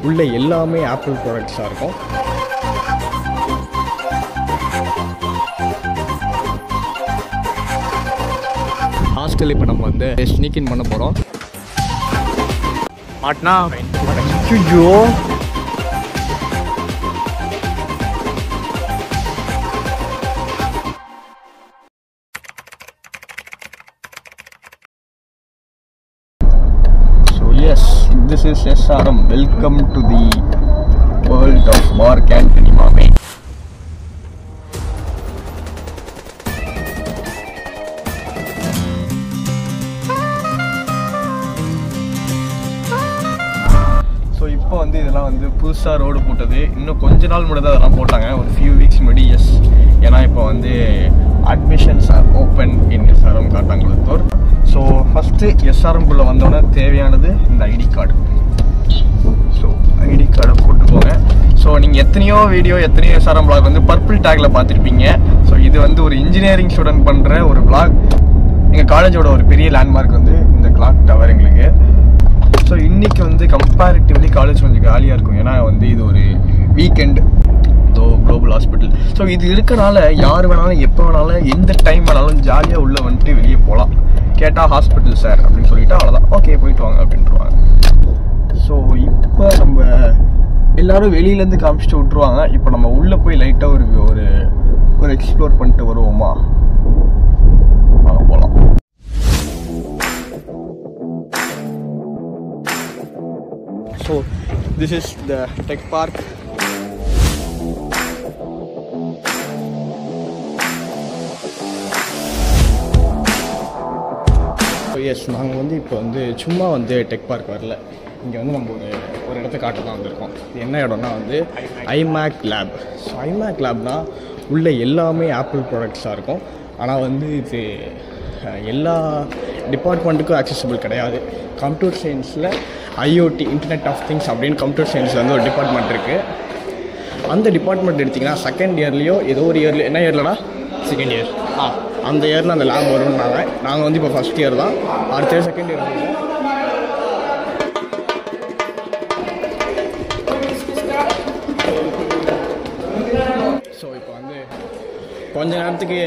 உள்ள எல்லாமே ஆப்பிள் ப்ராடக்ட்ஸாக இருக்கும். ஹாஸ்டல் இப்போ நம்ம வந்து ஸ்னீக் இன் பண்ண போகிறோம். மாட்டினா ஐயோ This is SRM. Welcome to the world of Mark Anthony Mame. So இப்போ வந்து இதெல்லாம் வந்து புதுசாக ரோடு போட்டது. இன்னும் கொஞ்ச நாள் முன்னாடி தான் அதெல்லாம் போட்டாங்க, ஒரு ஃபியூ வீக்ஸ் முன்னாடி. எஸ், ஏன்னா இப்போ வந்து admissions are open in SRM Kattankulathur. So first SRMக்குள்ளே வந்தோடனே தேவையானது இந்த ஐடி கார்டு. ஸோ ஐடி கார்டை போட்டுக்கோங்க. ஸோ நீங்கள் எத்தனையோ எத்தனையோ SRM vlog வந்து பர்பிள் டேக்கில் பார்த்துருப்பீங்க. ஸோ இது வந்து ஒரு இன்ஜினியரிங் ஸ்டூடெண்ட் பண்ணுற ஒரு vlog. எங்கள் காலேஜோட ஒரு பெரிய லேண்ட்மார்க் வந்து இந்த கிளாக் டவர் எங்களுக்கு. ஸோ இன்றைக்கி வந்து கம்பேரிட்டிவ்லி காலேஜ் கொஞ்சம் காலியாக இருக்கும், ஏன்னா வந்து இது ஒரு வீக்கெண்ட் குளோபல் ஹாஸ்பிட்டல். ஸோ இது இருக்கனால யார் வேணாலும் எப்போ வேணாலும் எந்த டைம் வேணாலும் ஜாலியாக உள்ளே வந்துட்டு வெளியே போகலாம். கேட்டால் ஹாஸ்பிட்டல் சார் அப்படின்னு சொல்லிட்டு அவ்வளோதான், ஓகே போயிட்டு வாங்க அப்படின்ட்டுருவாங்க. ஸோ இப்போ நம்ம எல்லோரும் வெளியிலேருந்து காமிச்சிட்டு விட்ருவாங்க. இப்போ நம்ம உள்ளே போய் லைட்டாக ஒரு எக்ஸ்ப்ளோர் பண்ணிட்டு வருவோமா? வாங்க போகலாம். So this is the tech park. Yes, நாங்கள் வந்து இப்போ வந்து சும்மா வந்து டெக் பார்க் வரல. இங்கே வந்து நம்ம ஒரு இடத்த காட்ட தான் வந்திருக்கோம். இது என்ன இடம்னா வந்து ஐமேக் லேப். ஸோ ஐமேக் லேப்னால் உள்ள எல்லாமே ஆப்பிள் ப்ராடக்ட்ஸாக இருக்கும். ஆனால் வந்து இது எல்லா டிபார்ட்மெண்ட்டுக்கும் ஆக்சசிபிள் கிடையாது. கம்ப்யூட்டர் சயின்ஸில் IoT இன்டர்நெட் ஆஃப் திங்ஸ் அப்படின்னு கம்ப்யூட்டர் சயின்ஸில் வந்து ஒரு டிபார்ட்மெண்ட் இருக்குது. அந்த டிபார்ட்மெண்ட் எடுத்திங்கன்னா செகண்ட் இயர்லேயோ ஏதோ ஒரு இயர்லையோ, என்ன இயர்லனா செகண்ட் இயர், அந்த இயரில் அந்த லேப் வரும்னாங்க. நாங்கள் வந்து இப்போ ஃபஸ்ட் இயர் தான், அடுத்த இயர் செகண்ட் இயர் வருவோம். ஸோ இப்போ வந்து கொஞ்ச நேரத்துக்கு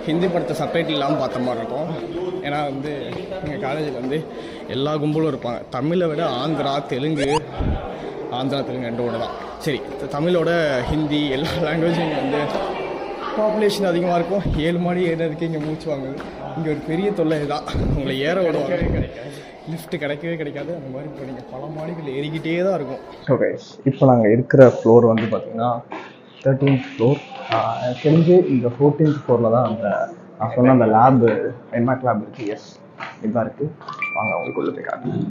ஹிந்தி படத்தை சப்டைட்டில் இல்லாமல் பார்த்த மாதிரி இருக்கும். ஏன்னா வந்து எங்கள் காலேஜில் வந்து எல்லா கும்பலும் இருப்பாங்க. தமிழை விட ஆந்திரா தெலுங்கு ரெண்டோட தான். சரி, தமிழோட ஹிந்தி எல்லா லாங்குவேஜும் இங்கே வந்து பாப்புலேஷன் அதிகமாக இருக்கும். 7 மாடி ஏறதுக்கு இங்கே மூச்சு வாங்குது. இங்கே ஒரு பெரிய தொல்லை தான், உங்களை ஏற விடுவாங்க, லிஃப்ட்டு கிடைக்கவே கிடைக்காது. அந்த மாதிரி இப்போ நீங்கள் பல மாடிகள் ஏறிக்கிட்டே தான் இருக்கும். ஓகே, இப்போ நாங்கள் இருக்கிற ஃப்ளோர் வந்து பார்த்திங்கன்னா 13th ஃப்ளோர். எனக்கு தெரிஞ்சு இந்த 14th ஃப்ளோரில் தான் அந்த நான் சொன்ன அந்த லேபு, ஐமேக் லேப் இருக்குது. எஸ், இதுதான் இருக்குது. வாங்க அவங்களுக்கு உள்ள போய் காட்டுங்க.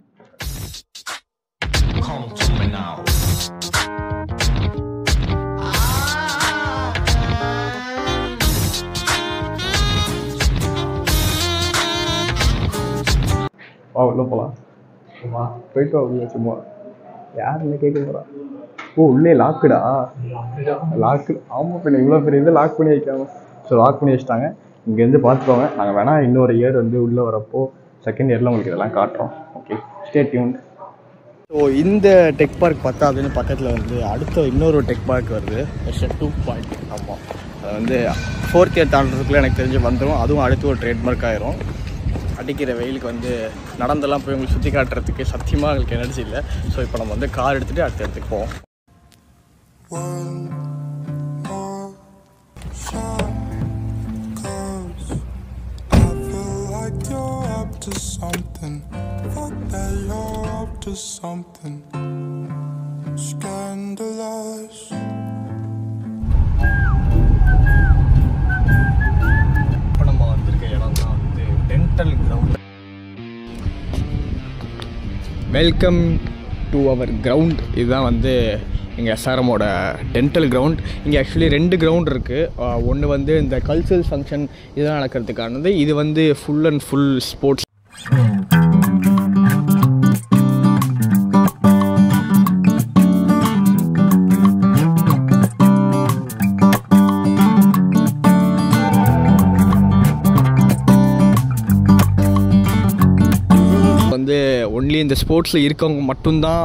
உள்ளே போகலாம். போயிட்டு வா சும்மா. யார் இல்லை கேட்க போகிறா? ஓ, உள்ளே லாக்குடா. லாக்கு. ஆமாம், பின்ன இவ்வளோ பெரிய இது லாக் பண்ணி வைக்காம. ஸோ லாக் பண்ணி வச்சுட்டாங்க. இங்கேருந்து பார்த்துக்கோங்க. நாங்கள் வேணால் இன்னொரு இயர் வந்து உள்ளே வரப்போ செகண்ட் இயரில் உங்களுக்கு இதெல்லாம் காட்டுறோம். Okay, stay tuned. ஸோ இந்த டெக் பார்க் பார்த்தா அப்படின்னு பக்கத்தில் வந்து அடுத்த இன்னொரு டெக் பார்க் வருது, வெர்ஷன் 2. ஆமாம், அது வந்து 4th இயர் தாண்டதுக்குள்ளே எனக்கு தெரிஞ்சு வந்துடும். அதுவும் அடுத்து ஒரு ட்ரேட்மார்க் ஆயிரும். அடிக்கிற வெயிலுக்கு வந்து நடந்தெல்லாம் போய் உங்களுக்கு சுற்றி காட்டுறதுக்கு சத்தியமாக எங்களுக்கு எனர்ஜி இல்லை. ஸோ இப்போ நம்ம வந்து கார் எடுத்துகிட்டு அடுத்த இடத்துக்கு போவோம். இப்போ நம்ம வந்திருக்க இடம் தான் வந்து dental ground. Welcome to our ground. இதுதான் வந்து எங்கள் SRMோட டென்டல் கிரவுண்ட். இங்கே ஆக்சுவலி 2 கிரவுண்ட் இருக்குது. ஒன்று வந்து இந்த கல்ச்சரல் ஃபங்க்ஷன் இதெல்லாம் நடக்கிறதுக்கானது. இது வந்து ஃபுல் அண்ட் ஃபுல் ஸ்போர்ட்ஸ். வந்து ஒன்லி இந்த ஸ்போர்ட்ஸில் இருக்கவங்க மட்டும்தான்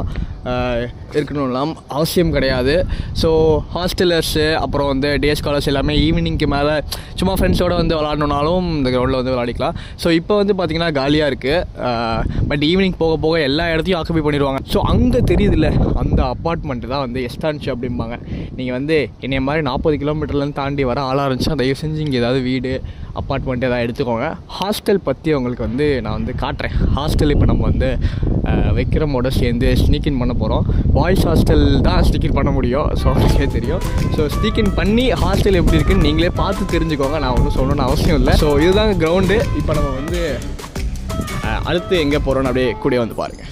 இருக்கணும்லாம் அவசியம் கிடையாது. ஸோ ஹாஸ்டலர்ஸு அப்புறம் வந்து டே ஸ்காலர்ஸ் எல்லாமே ஈவினிங்க்கு மேலே சும்மா ஃப்ரெண்ட்ஸோடு வந்து விளாடணுனாலும் இந்த கிரவுண்டில் வந்து விளாடிக்கலாம். ஸோ இப்போ வந்து பார்த்திங்கன்னா காலியாக இருக்குது. பட் ஈவினிங் போக போக எல்லா இடத்தையும் ஆக்குபை பண்ணிடுவாங்க. ஸோ அங்கே தெரியுதுல்ல அந்த அப்பார்ட்மெண்ட்டு தான் வந்து எஸ்டான்ச்சு அப்படிம்பாங்க. நீங்கள் வந்து என்னைய மாதிரி 40 கிலோமீட்டர்லேருந்து தாண்டி வர ஆளாக இருந்துச்சுன்னா தயவு செஞ்சு இங்கே ஏதாவது வீடு அப்பார்ட்மெண்ட் எதாவது எடுத்துக்கோங்க. ஹாஸ்டல் பற்றி உங்களுக்கு வந்து நான் வந்து காட்டுறேன். ஹாஸ்டல் இப்போ நம்ம வந்து விக்ரமோட சேர்ந்து ஸ்னீக்கின் பண்ண போகிறோம். பாய்ஸ் ஹாஸ்டல் தான் ஸ்னீக்கின் பண்ண முடியும். ஸோ அவங்களுக்கே தெரியும். ஸோ ஸ்னீக்கின் பண்ணி ஹாஸ்டல் எப்படி இருக்குன்னு நீங்களே பார்த்து தெரிஞ்சுக்கோங்க. நான் ஒன்றும் சொல்லணும்னு அவசியம் இல்லை. ஸோ இதுதாங்க கிரவுண்டு. இப்போ நம்ம வந்து அடுத்து எங்கே போகிறோன்னு அப்படியே கூட வந்து பாருங்கள்.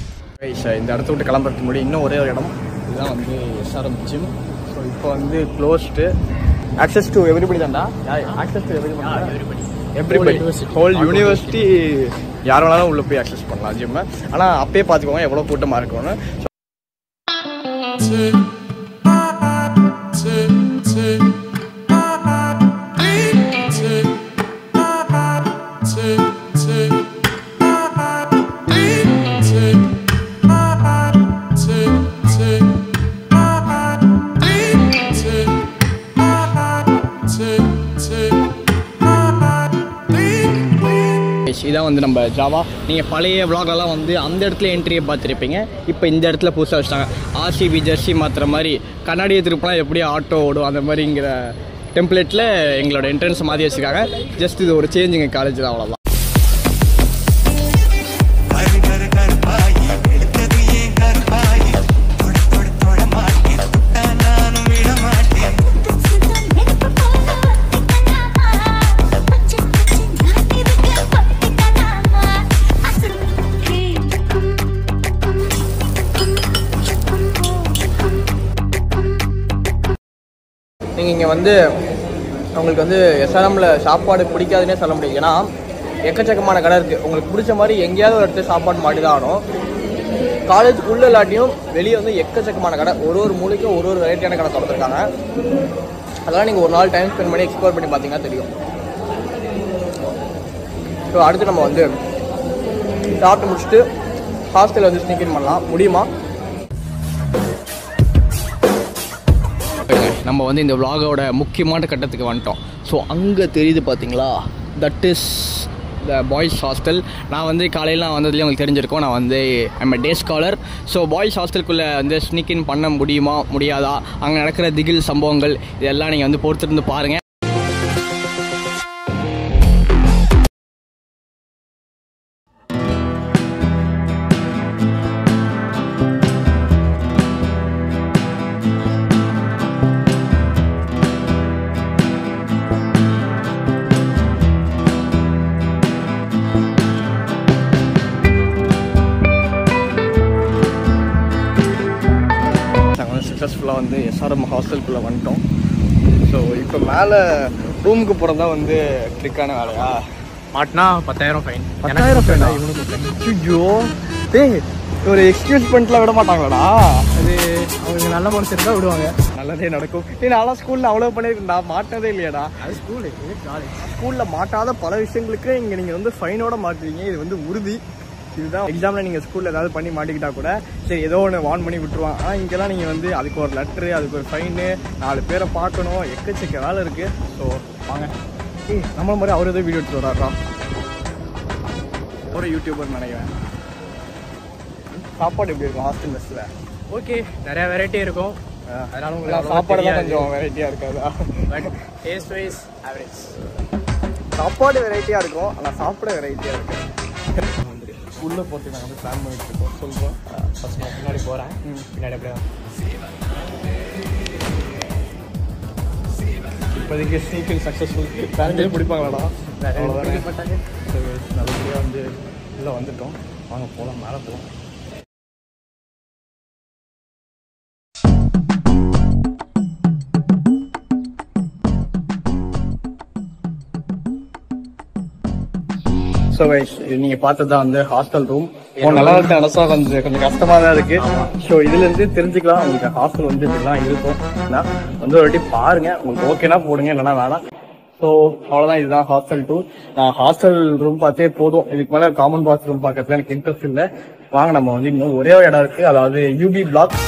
சார் இந்த இடத்த விட்டு கிளம்புறதுக்கு முன்னாடி இன்னும் ஒரே ஒரு இடம், இதுதான் வந்து SRM ஜிம். ஸோ இப்போ வந்து க்ளோஸ்டு. access to everybody தான்டா. access to everybody whole university யார் வேணாலும் உள்ளே போய் access பண்ணலாம் ஜிம்மை. ஆனால் அப்பயே பார்த்துக்கோங்க எவ்வளோ கூட்டமாக இருக்கும்னு. இதான் வந்து நம்ம ஜாவா. நீங்கள் பழைய விளாகெல்லாம் வந்து அந்த இடத்துல என்ட்ரியை பார்த்துருப்பீங்க. இப்போ இந்த இடத்துல புதுசாக வச்சுட்டாங்க. RCB ஜெர்சி மாற்றுற மாதிரி கண்ணாடியை திருப்பினா எப்படி ஆட்டோ ஓடும் அந்த மாதிரிங்கிற டெம்ப்ளேட்டில் எங்களோட என்ட்ரன்ஸ் மாதிரி வச்சுருக்காங்க. ஜஸ்ட் இது ஒரு சேஞ்சுங்க காலேஜ் தான், அவ்வளோதான். நீங்கள் இங்கே வந்து உங்களுக்கு வந்து SRMல சாப்பாடு பிடிக்காதுன்னே சொல்ல முடியாது. ஏன்னா எக்கச்சக்கமான கடை இருக்குது. உங்களுக்கு பிடிச்ச மாதிரி எங்கேயாவது ஒரு இடத்துல சாப்பாடு மாட்டி தான் ஆகணும். காலேஜுக்குள்ளே இல்லாட்டியும் வெளியே வந்து எக்கச்சக்கமான கடை, ஒரு மூலைக்கும் ஒரு வெரைட்டியான கடை திறந்துருக்காங்க. அதெல்லாம் நீங்கள் ஒரு நாள் டைம் ஸ்பெண்ட் பண்ணி எக்ஸ்ப்ளோர் பண்ணி பார்த்தீங்கன்னா தெரியும். ஸோ அடுத்து நம்ம வந்து சாப்பிட்டு முடிச்சுட்டு ஹாஸ்டலில் வந்து ஸ்னீக்கின் பண்ணலாம். முடியுமா? நம்ம வந்து இந்த விளாகோட முக்கியமான கட்டத்துக்கு வந்துட்டோம். ஸோ அங்கே தெரியுது பார்த்தீங்களா, that is the boys hostel. நான் வந்து காலையில் வந்ததுலேயே உங்களுக்கு தெரிஞ்சிருக்கோம், நான் வந்து I'm day scholar. So boys ஹாஸ்டலுக்குள்ளே வந்து ஸ்னீக்கின் பண்ண முடியுமா முடியாதா, அங்கே நடக்கிற திகில் சம்பவங்கள் இதெல்லாம் நீங்கள் வந்து பொறுத்திருந்து பாருங்கள். சக்ஸஸ்ஃபுல்லாக வந்து SRM ஹாஸ்டலுக்குள்ளே வந்துட்டோம். ஸோ இப்போ மேலே ரூமுக்கு போகிறதா வந்து ட்ரிக்கான வேலையா? மாட்டினா 10,000 ஃபைன். 10,000 ஃபைனா? ஐயோ டே, ஒரு எக்ஸ்கியூஸ் பண்ணிட்டுலாம் விட மாட்டாங்களாடா? அது அவங்க நல்ல மனசு இருந்தால் விடுவாங்க. நல்லதே நடக்கும். நான்லாம் ஸ்கூலில் அவ்வளோ பண்ணியிருக்கேன்டா, மாட்டதே இல்லையாடா. அது ஸ்கூலு காலேஜ். ஸ்கூலில் மாட்டாத பல விஷயங்களுக்கு இங்கே நீங்கள் வந்து ஃபைனோட மாட்டுவீங்க. இது வந்து உறுதி. இதுதான் எக்ஸாமில் நீங்கள் ஸ்கூலில் ஏதாவது பண்ணி மாட்டிக்கிட்டா கூட சரி ஏதோ ஒன்று வார்ன் பண்ணி விட்டுருவான். ஆனால் இங்கெல்லாம் நீங்கள் வந்து அதுக்கு ஒரு லெட்ரு, அதுக்கு ஒரு ஃபைனு, 4 பேரை பார்க்கணும், எக்கச்சக்க வேலை இருக்குது. ஸோ வாங்க, நம்மள மாதிரி அவர் ஏதோ வீடியோ எடுத்து வர்றாரா, ஒரு யூடியூபர் நினைக்கிறேன். சாப்பாடு எப்படி இருக்கும் ஹாஸ்டல் மெஸ்ஸில்? ஓகே, நிறையா வெரைட்டி இருக்கும். அதனால உங்களுக்கு சாப்பாடு தான் கொஞ்சம் வெரைட்டியாக இருக்காதா? But taste wise average. சாப்பாடு வெரைட்டியாக இருக்கும், ஆனால் சாப்பிட வெரைட்டியாக இருக்குது. உள்ளே போட்டு நாங்கள் வந்து பிளான் பண்ணிட்டு இருக்கோம். சொல்லுவோம். ஃபஸ்ட் நான் பின்னாடி போகிறேன். பின்னாடி அப்படியே இப்போதைக்கு ஸ்னீக்கிங் சக்ஸஸ்ஃபுல். பேரண்டே பிடிப்பாங்களாடா? அவ்வளோதானே. நல்லபடியாக வந்து உள்ளே வந்துட்டோம். வாங்க போகலாம், மேலே போகலாம். ஸோ கைஸ், இது நீங்கள் பார்த்தது தான் வந்து ஹாஸ்டல் ரூம். நல்லா இருக்கு, நினச்சா கொஞ்சம் கஷ்டமாக தான் இருக்குது. ஸோ இதுலேருந்து தெரிஞ்சுக்கலாம் உங்களுக்கு ஹாஸ்டல் வந்து இப்படிலாம் இருக்கும். வந்து ஒரு வாட்டி பாருங்கள், உங்களுக்கு ஓகேனா போடுங்க, இல்லைனா வேணாம். ஸோ அவ்வளோதான், இதுதான் ஹாஸ்டல் டூர். நான் ஹாஸ்டல் ரூம் பார்த்தே போதும், இதுக்கு மேலே காமன் பாத் ரூம் பார்க்கறதுல எனக்கு இன்ட்ரெஸ்ட் இல்லை. வாங்க நம்ம வந்து இன்னும் ஒரே ஒரு இடம் இருக்குது, அதாவது UB block.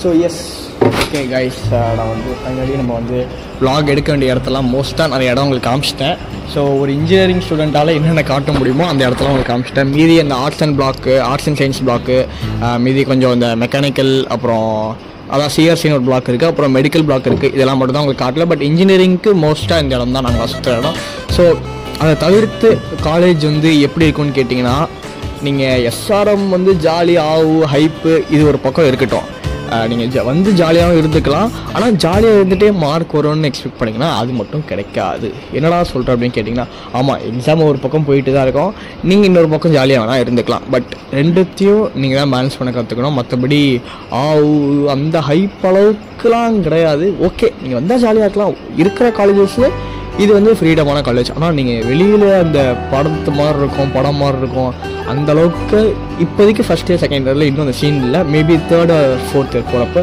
So yes, okay guys, நான் வந்து ஃபைனலி நம்ம வந்து vlog எடுக்க வேண்டிய இடத்தெல்லாம் மோஸ்ட்டாக நிறைய இடம் உங்களுக்கு காமிச்சிட்டேன். ஸோ ஒரு இன்ஜினியரிங் ஸ்டூடெண்ட்டால் என்னென்ன காட்ட முடியுமோ அந்த இடத்தெல்லாம் உங்களுக்கு காமிச்சிட்டேன். மீதி அந்த arts and block, arts and science block, மீதி கொஞ்சம் இந்த மெக்கானிக்கல், அப்புறம் அதான் சிஆர்சின்னு ஒரு பிளாக் இருக்குது, அப்புறம் மெடிக்கல் பிளாக் இருக்குது. இதெல்லாம் மட்டும் தான் உங்களுக்கு காட்டல. பட் இன்ஜினியரிங்க்கு மோஸ்ட்டாக இந்த இடம் தான் நாங்கள் சுற்றுற இடம். ஸோ அதை தவிர்த்து காலேஜ் வந்து எப்படி இருக்குன்னு கேட்டிங்கன்னா, நீங்கள் எஸ்ஆர்எம் வந்து ஜாலி ஆகு ஹைப்பு இது ஒரு பக்கம் இருக்கட்டும், நீங்கள் வந்து ஜாலியாகவும் இருந்துக்கலாம். ஆனால் ஜாலியாக இருந்துகிட்டே மார்க் வரும்னு எக்ஸ்பெக்ட் பண்ணிங்கன்னா அது மட்டும் கிடைக்காது. என்னடா சொல்கிறேன் அப்படின்னு கேட்டிங்கன்னா, ஆமாம் எக்ஸாம் ஒரு பக்கம் போயிட்டு தான் இருக்கும், நீங்கள் இன்னொரு பக்கம் ஜாலியாக வேணால் இருந்துக்கலாம். பட் ரெண்டுத்தையும் நீங்கள் தான் பேலன்ஸ் பண்ண கற்றுக்கணும். மற்றபடி அந்த ஹைப் அளவுக்குலாம் கிடையாது. ஓகே, நீங்கள் வந்தால் ஜாலியாக இருக்கலாம். இருக்கிற காலேஜஸில் இது வந்து ஃப்ரீடமான காலேஜ். ஆனால் நீங்கள் வெளியில் அந்த படத்து மாதிரி இருக்கும், படம் மாதிரி இருக்கும், அந்த அளவுக்கு இப்போதைக்கு ஃபஸ்ட் இயர் செகண்ட் இயரில் இன்னும் அந்த சீன் இல்லை. Maybe third or fourth year போகிறப்ப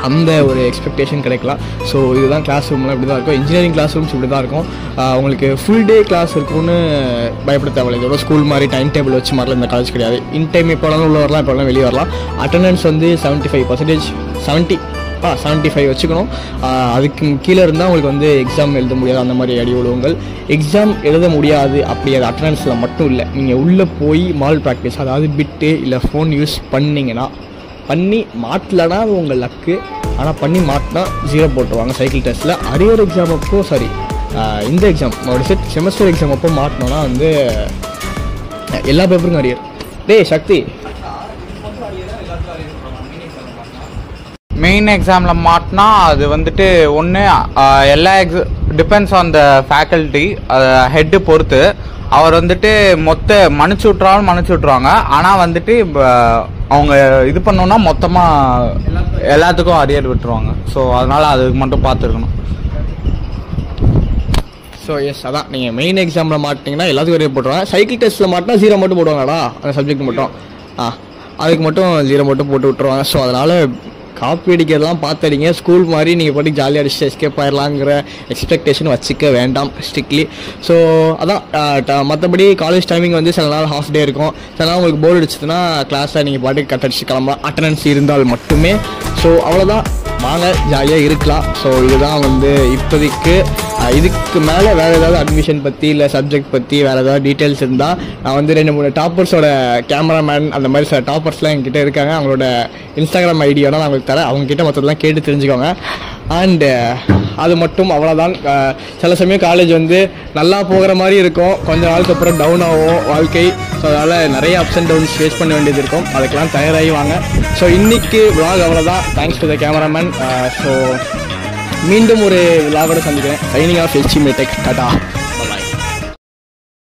அந்த ஒரு எக்ஸ்பெக்டேஷன் கிடைக்கலாம். ஸோ இதுதான் கிளாஸ் ரூம்லாம் இப்படி தான் இருக்கும். இன்ஜினியரிங் கிளாஸ் ரூம்ஸ் இப்படி தான் இருக்கும். உங்களுக்கு ஃபுல் டே கிளாஸ் இருக்கும்னு பயப்பட தேவையில்லை. இதோட ஸ்கூல் மாதிரி டைம் டேபிள் வச்சு மாதிரிலாம் இந்த காலேஜ் கிடையாது. இன் டைம் இப்போ உள்ள வரலாம், இப்போ வெளியே வரலாம். அட்டண்டன்ஸ் வந்து 75% 75 வச்சுக்கணும். அதுக்கு கீழே இருந்தால் உங்களுக்கு வந்து எக்ஸாம் எழுத முடியாது, அந்த மாதிரி அடி உழுவுங்கள். எக்ஸாம் எழுத முடியாது அப்படி அது அட்டண்டன்ஸில் மட்டும் இல்லை, நீங்கள் உள்ளே போய் மால் ப்ராக்டிஸ், அதாவது பிட்டு இல்லை ஃபோன் யூஸ் பண்ணிங்கன்னா, பண்ணி மாட்டலனா உங்கள் லக்கு. ஆனால் பண்ணி மாட்டினா 0 போட்டுருவாங்க சைக்கிள் டெஸ்ட்டில். அரியர் எக்ஸாம் அப்போ இந்த எக்ஸாம் செமஸ்டர் எக்ஸாம் அப்போ மாட்டினோன்னா வந்து எல்லா பேப்பருக்கும் அரியர். சக்தி மெயின் எக்ஸாமில் மாட்டினா அது வந்துட்டு ஒன்று எல்லா depends on the faculty, head பொறுத்து. அவர் வந்துட்டு மன்னிச்சு விட்ருவாங்க. ஆனால் வந்துட்டு அவங்க இது பண்ணோன்னா மொத்தமாக எல்லாத்துக்கும் அரியர் விட்டுருவாங்க. ஸோ அதனால் அதுக்கு மட்டும் பார்த்துருக்கணும். ஸோ எஸ், அதான் நீங்கள் மெயின் எக்ஸாமில் மாட்டிங்கன்னா எல்லாத்துக்கும் அரியர் போட்டுருவாங்க. சைக்கிள் டெஸ்ட்டில் மாட்டினா 0 மட்டும் போடுவாங்கடா, அந்த சப்ஜெக்ட் மட்டும். அதுக்கு மட்டும் 0 மட்டும் போட்டு விட்டுருவாங்க. ஸோ அதனால் காப்பி அடிக்கிறதெல்லாம் பார்த்துறீங்க. ஸ்கூல் மாதிரி நீங்கள் பாட்டி ஜாலியாக அடிச்சு எஸ்கேப் ஆயிடலாங்கிற எக்ஸ்பெக்டேஷன் வச்சுக்க வேண்டாம் ஸ்ட்ரிக்ட்லி. ஸோ அதான், மற்றபடி காலேஜ் டைமிங் வந்து சில நாள் ஹாஃப் டே இருக்கும். சில நாள் உங்களுக்கு போர் அடிச்சதுன்னா கிளாஸில் நீங்கள் பாட்டுக்கு கட் அடிச்சு கிளம்பலாம், அட்டண்டன்ஸ் இருந்தால் மட்டுமே. ஸோ அவ்வளோதான், வாங்க ஜாலியாக இருக்கலாம். ஸோ இதுதான் வந்து இப்போதைக்கு. இதுக்கு மேலே வேறு ஏதாவது அட்மிஷன் பற்றி இல்லை சப்ஜெக்ட் பற்றி வேறு ஏதாவது டீட்டெயில்ஸ் இருந்தால் நான் வந்து 2-3 டாப்பர்ஸோட கேமராமேன் அந்த மாதிரி சில டாப்பர்ஸ்லாம் என்கிட்ட இருக்காங்க. அவங்களோட இன்ஸ்டாகிராம் ஐடியோட நான் உங்களுக்கு தரேன். அவங்ககிட்ட மற்றதெல்லாம் கேட்டு தெரிஞ்சுக்கோங்க. அண்டு அது மட்டும் அவ்வளோதான். சில சமயம் காலேஜ் வந்து நல்லா போகிற மாதிரி இருக்கும், கொஞ்ச நாளுக்கு அப்புறம் டவுன் ஆகும் வாழ்க்கை. ஸோ அதனால் நிறைய அப்ஸ் அண்ட் டவுன்ஸ் ஃபேஸ் பண்ண வேண்டியது இருக்கும். அதுக்கெல்லாம் தயாராகி வாங்க. ஸோ இன்றைக்கி vlog அவ்வளோதான். Thanks to the cameraman. So மீண்டும் ஒரு vlog-ஓட சந்திக்கிறேன். Signing off HMTech. டாடா.